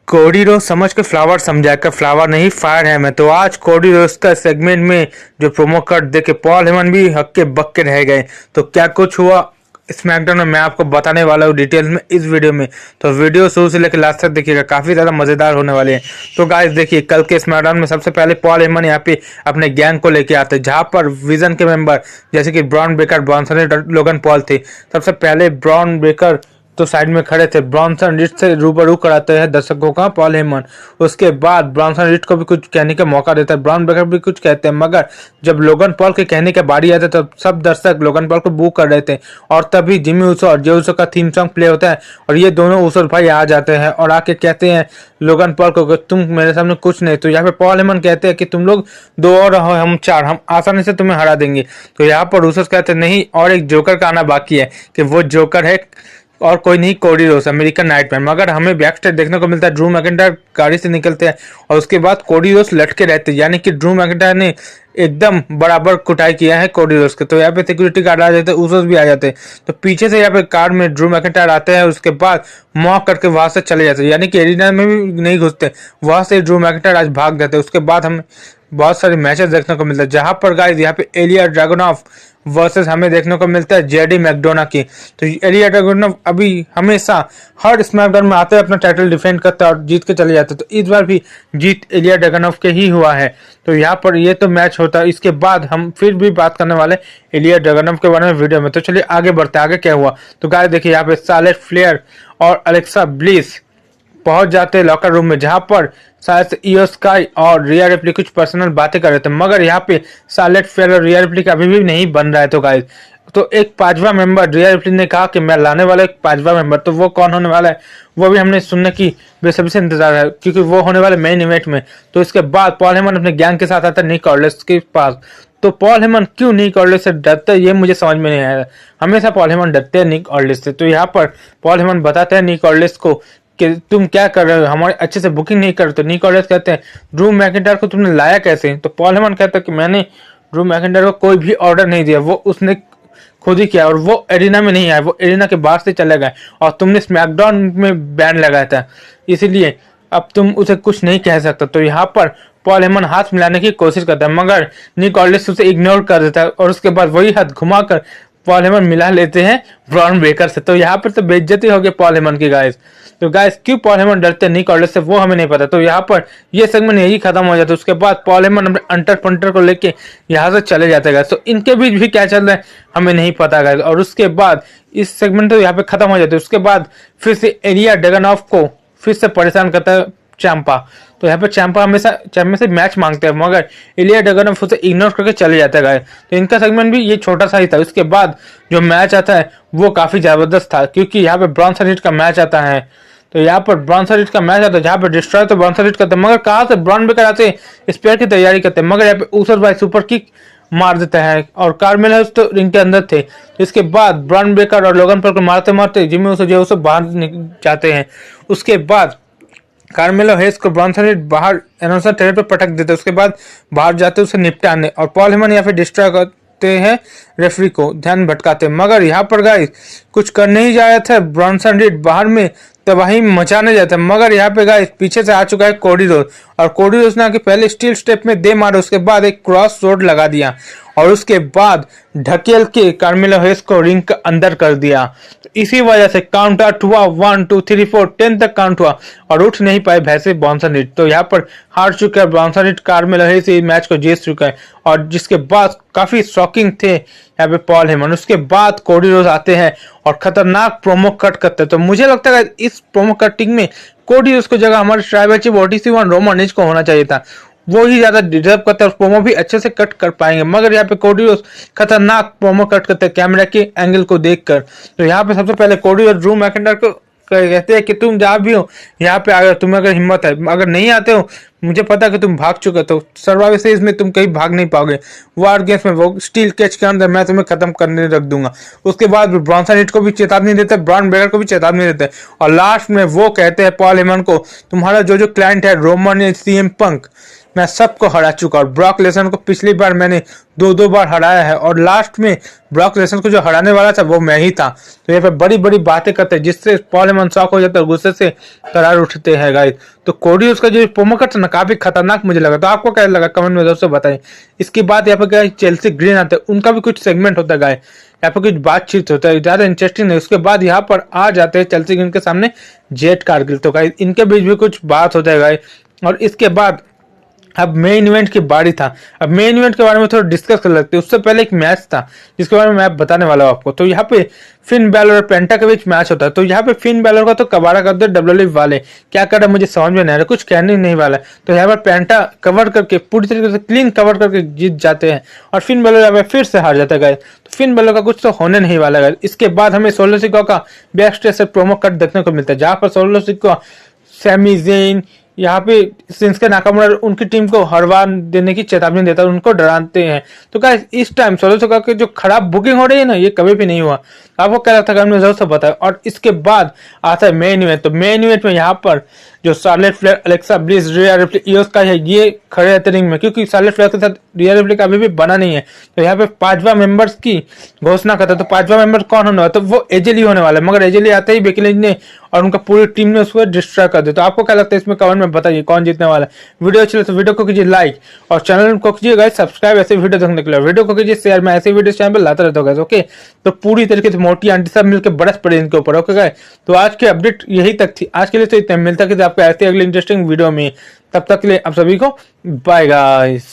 कोडी रोज समझ के फ्लावर समझा कर फ्लावर नहीं फायर है मैं। तो आज कोडी रोज का सेगमेंट में जो प्रोमो कोड दे के पॉल हेमन भी हक्के बक्के रह गए। तो क्या कुछ हुआ स्मैकडाउन में मैं आपको बताने वाला हूँ डिटेल में इस वीडियो में। तो वीडियो शुरू से लेकर लास्ट तक देखिएगा, काफी ज्यादा मजेदार होने वाले हैं। तो गाइस देखिए, कल के स्मैकडाउन में सबसे पहले पॉल हेमन यहाँ पे अपने गैंग को लेके आते हैं, जहां पर विजन के मेंबर जैसे कि Bron Breakker, Bronson, Logan Paul थे। सबसे पहले ब्रॉन ब्रेकर तो साइड में खड़े थे, ब्रॉन्सन रीड से रूबरू कराते हैं दर्शकों का पॉल हेमन। उसके बाद ब्रॉन्सन रीड को भी कुछ कहने का मौका देता है, ब्रॉन ब्रेकर भी कुछ कहते हैं, मगर जब लोगन पॉल के कहने के बारी आते तब सब दर्शक लोगन पॉल को बू कर रहे थे। और तभी जिमी ऊसो और जे ऊसो का थीम सॉन्ग प्ले होता है और ये दोनों ऊसो भाई आ जाते हैं और आके कहते हैं लोगन पॉल को तुम मेरे सामने कुछ नहीं। तो यहाँ पे पॉल हेमन कहते हैं कि तुम लोग दो और रहो, हम चार, हम आसानी से तुम्हें हरा देंगे। तो यहाँ पर ऊसोस कहते हैं नहीं, और एक जोकर का आना बाकी है, कि वो जोकर है और कोई नहीं, कोडी रोज, अमेरिकन नाइटमैन। मगर हमें बैक स्टेज देखने को मिलता है, ड्रू मैकिंटायर गाड़ी से निकलते हैं और उसके बाद कोडी रोज लटके रहते हैं, यानी कि ड्रू मैकिंटायर ने एकदम बराबर कुटाई किया है कोडी रोज के। तो यहाँ पे सिक्योरिटी गार्ड आ जाते हैं, ऊसोस भी आ जाते हैं। तो पीछे से यहाँ पे कार में ड्रू मैकिंटायर आते हैं, उसके बाद मॉक करके वहां से चले जाते हैं, यानी कि एरिना में भी नहीं घुसते, वहां से ड्रू मैकिंटायर आज भाग जाते हैं। उसके बाद हमें बहुत सारे मैचेस देखने को मिलते हैं, जहां पर गाइस यहाँ पे एलिया ड्रैगोनॉफ वर्सेस हमें देखने को मिलता है जेडी मैकडोना की। तो एलिया ड्रैगोनॉफ अभी हमेशा हर स्मैकडाउन में आते हैं, अपना टाइटल डिफेंड करता है और जीत के चले जाते हैं। तो इस बार भी जीत एलिया ड्रैगोनॉफ के ही हुआ है। तो यहाँ पर ये तो मैच होता है, इसके बाद हम फिर भी बात करने वाले एलिया ड्रैगोनॉफ के बारे में वीडियो में। तो चलिए आगे बढ़ते हैं, आगे क्या हुआ। तो गाइस देखिए, यहाँ पे सार्लेट फ्लेयर और अलेक्सा ब्लिस पहुंच जाते हैं लॉकर रूम में, जहां पर शायद से ईओ स्काई और रिया रिप्ली कुछ पर्सनल बातें कर रहे थे, मगर यहाँ पे सार्लेट फेयर और रिया रिप्ली का अभी भी नहीं बन रहा है। तो गाइस, तो एक पांचवा मेंबर रिया रिप्ली ने कहा कि मैं लाने वाला एक पांचवा मेंबर, तो वो कौन होने वाला है वो भी हमने सुनने की बेसब्री से इंतजार है, क्योंकि वो होने वाले मेन इवेंट में। तो इसके बाद पॉल हेमन अपने गैंग के साथ आता है निक ऑर्डर्स के पास। तो पॉल हेमन क्यों निक ऑर्डर्स से डरते हैं ये मुझे समझ में नहीं आया, हमेशा पॉल हेमन डरते हैं निक ऑर्डर्स से। तो यहाँ पर पॉल हेमन बताते हैं निक ऑर्डर्स को कि तुम क्या कर रहे हो, हमारे अच्छे से बुकिंग नहीं कर। तो निक ऑर्डर्स कहते हैं ड्रू मैकिंटायर को तुमने लाया कैसे। तो पॉल हेमन कहता है कि मैंने ड्रू मैकिंटायर को कोई भी ऑर्डर नहीं दिया, वो उसने खुद ही किया और वो एरिना में नहीं आया, वो एरिना के बाहर से चले गए और तुमने स्मैकडाउन में बैन लगाया था, इसीलिए अब तुम उसे कुछ नहीं कह सकता। तो यहाँ पर पॉल हेमन हाथ मिलाने की कोशिश करता है, मगर निक ऑर्डर्स उसे इग्नोर कर देता है और उसके बाद वही हाथ घुमाकर पॉल हेमन मिला लेते हैं ब्रॉन ब्रेकर से। तो यहाँ पर तो बेइज्जती हो गई पॉल हेमन की गाइस। तो गाइस, क्यों पॉल हेमन डरते हैं निक ऑर्डर्स से वो हमें नहीं पता। तो यहाँ पर ये सेगमेंट यही खत्म हो जाता है। उसके बाद पॉल हेमन अपने अंटर पंटर को लेके यहाँ से चले जाते हैं। तो इनके बीच भी क्या चल रहा है हमें नहीं पता गाइस। और उसके बाद इस सेगमेंट तो यहाँ पे खत्म हो जाता है। उसके बाद फिर से एलिया ड्रैगोनॉफ को फिर से परेशान करता है चैंपा। तो यहाँ पे चैंपा हमेशा चैंपियन से मैच मांगते हैं, मगर एलिया ड्रैगोनॉफ उसे इग्नोर करके चले जाता है। तो इनका सेगमेंट भी ये छोटा सा ही था। उसके बाद जो मैच आता है वो काफी जबरदस्त था, क्योंकि यहाँ पे ब्रॉन्सन रीड का मैच आता है। तो यहाँ पर ब्रॉन्सन रीड का मैच आता है, जहाँ पे डिस्ट्रॉय तो ब्रॉन्सन रीड करते हैं, मगर कहाँ से ब्रॉन ब्रेकर आते स्पेयर की तैयारी करते हैं, मगर यहाँ पे ऊसर भाई सुपर किक मार देता है और कार्मेलो तो रिंग के अंदर थे। तो इसके बाद ब्रॉन ब्रेकर और लोगन पॉल को मारते मारते जिमी ऊसो जो बाहर जाते हैं। उसके बाद कार्मेलो हेस को ब्रॉन्सन रीड बाहर एनाउंसर टेबल पर पटक देते, उसके बाद बाहर जाते उसे निपटाने, और पॉल हेमन यहाँ पे डिस्ट्रॉय करते हैं रेफरी को, ध्यान भटकाते। मगर यहाँ पर गाइस कुछ करने ही जा रहे थे, ब्रॉन्सन रीड बाहर में तबाही मचाने जाते हैं, मगर यहाँ पे गाइस पीछे से आ चुका है कोडी रोज, और कोडी रोज ने आके पहले स्टील स्टेप में दे मारे, उसके बाद एक क्रॉस रोड लगा दिया और उसके बाद ढकेल के कार्मेलो हेस को रिंग के अंदर कर दिया। तो इसी वजह से काउंट आउट हुआ, 1 2 3 4 10 तक काउंट हुआ और उठ नहीं पाए भैंसे ब्रॉन्सन रीड। तो यहाँ पर हार चुका है ब्रॉन्सन रीड, कार्मेलो हेस इस मैच को जीत चुका है। और जिसके बाद काफी शॉकिंग थे यहाँ पे पॉल हेमन। उसके बाद कोडी रोज आते हैं और खतरनाक प्रोमो कट करते हैं। तो मुझे लगता है इस प्रोमो कटिंग में कोडी रोज की जगह हमारे tribal chief OTC1 Roman Reigns को होना चाहिए था, वो ही ज्यादा डिजर्व करता है, प्रोमो भी अच्छे से कट कर पाएंगे। मगर यहाँ पे कोडी रोज खतरनाक प्रोमो कट करते हैं कैमरा के एंगल को देखकर। तो यहाँ पे सबसे पहले कोडी रोज ड्रू मैकिंटायर को कहते हैं कि तुम जहाँ भी हो यहाँ पे आ गए, तुम्हें अगर हिम्मत है, अगर नहीं आते हो मुझे पता है कि तुम भाग चुके, तो सर्वाइवल सीरीज में तुम कहीं भाग नहीं पाओगे। वार गेम्स में वो स्टील कैच के अंदर मैं तुम्हें खत्म करने रख दूंगा। उसके बाद ब्रॉन्सन रीड को भी चेतावनी देते हैं, ब्रॉन ब्रेकर को भी चेतावनी देते हैं, और लास्ट में वो कहते हैं पॉल हेमन को, तुम्हारा जो जो क्लाइंट है रोमन या सीएम पंक, मैं सबको हरा चुका। और ब्रॉक लेसनर को पिछली बार मैंने दो बार हराया है, और लास्ट में ब्रॉक लेसनर को जो हराने वाला था वो मैं ही था। तो यहाँ पे बड़ी बड़ी बातें करते हैं जिससे पॉल हेमन शॉक हो जाता है, गुस्से से करार उठते हैं गाइस। तो कोडी उसका जो प्रोमो कट था ना काफी खतरनाक मुझे लगा। तो आपको क्या लगा कमेंट में दोस्तों बताएं। इसके बाद यहाँ पे क्या चेल्सी ग्रीन आते हैं, उनका भी कुछ सेगमेंट होता है गाइस, यहाँ पे कुछ बातचीत होता है, ज्यादा इंटरेस्टिंग नहीं। उसके बाद यहाँ पर आ जाते हैं चेल्सी ग्रीन के सामने जेट कारगिल। तो गाइस इनके बीच भी कुछ बात हो जाएगा। और इसके बाद अब मेन इवेंट की बारी था। अब मेन इवेंट के बारे में थोड़ा डिस्कस कर लेते हैं। उससे पहले एक मैच था जिसके बारे में मैं बताने वाला हूँ आपको। तो यहाँ पे फिन बैलर और पेंटा के बीच मैच होता है। तो यहाँ पे फिन बैलर का तो कबाड़ा कर दे डब्ल्यूडब्ल्यूई वाले, क्या कर रहे मुझे समझ में नहीं आ रहा, कुछ कहने नहीं वाला। तो यहाँ पर पेंटा कवर करके पूरी तरीके से क्लीन कवर करके जीत जाते हैं, और फिन बैलर यहाँ पे फिर से हार जाता है। तो फिन बैलर का कुछ तो होने नहीं वाला है। इसके बाद हमें सोलो सिक्का का बैक स्टेज से प्रोमो कट देखने को मिलता है, जहाँ पर सोलो सिक्का, सैमी ज़ेन, यहाँ पे शिंसुके नाकामुरा उनकी टीम को हरवा देने की चेतावनी देता है, उनको डराते हैं। तो गाइस इस टाइम सोलो सिक्का की जो खराब बुकिंग हो रही है ना, ये कभी भी नहीं हुआ। आपको क्या लगता है कमेंट में जरूर से बताएं। और इसके बाद आता है मेन इवेंट। तो मेन इवेंट में यहाँ पर जो Charlotte Flair, Alexa Bliss, Rhea Ripley, Iyo Sky है, ये खड़े रहते रिंग में, क्योंकि शार्लेट फ्लेयर के साथ रिया रिप्ली का अभी भी बना नहीं है। तो यहाँ पे 5वां मेंबर्स की घोषणा करता है। तो 5वां मेंबर कौन होने वाला, तो वो एजेली होने वाला है। मगर एजेली आते ही बेकी लिंच ने और उनका पूरी टीम ने उसको डिस्ट्रॉय कर दिया। तो आपको क्या लगता है इसमें कमेंट में बताइए कौन जीतने वाला है। वीडियो अच्छी लगे तो वीडियो को कीजिए लाइक, और चैनल को कीजिए गाइस सब्सक्राइब ऐसे वीडियो देखने के लिए। वीडियो को कीजिए शेयर, मैं ऐसे वीडियो चैनल पर लाता रहता हूँ गाइस। ओके, तो पूरी तरीके से मोटी आंटी सब मिलकर बरस पड़े इनके ऊपर। ओके गाइस, तो आज की अपडेट यही तक थी। आज के लिए तो इतना, मिलता है आपको ऐसे अगले इंटरेस्टिंग वीडियो में। तब तक के लिए आप सभी को बाय गाइस।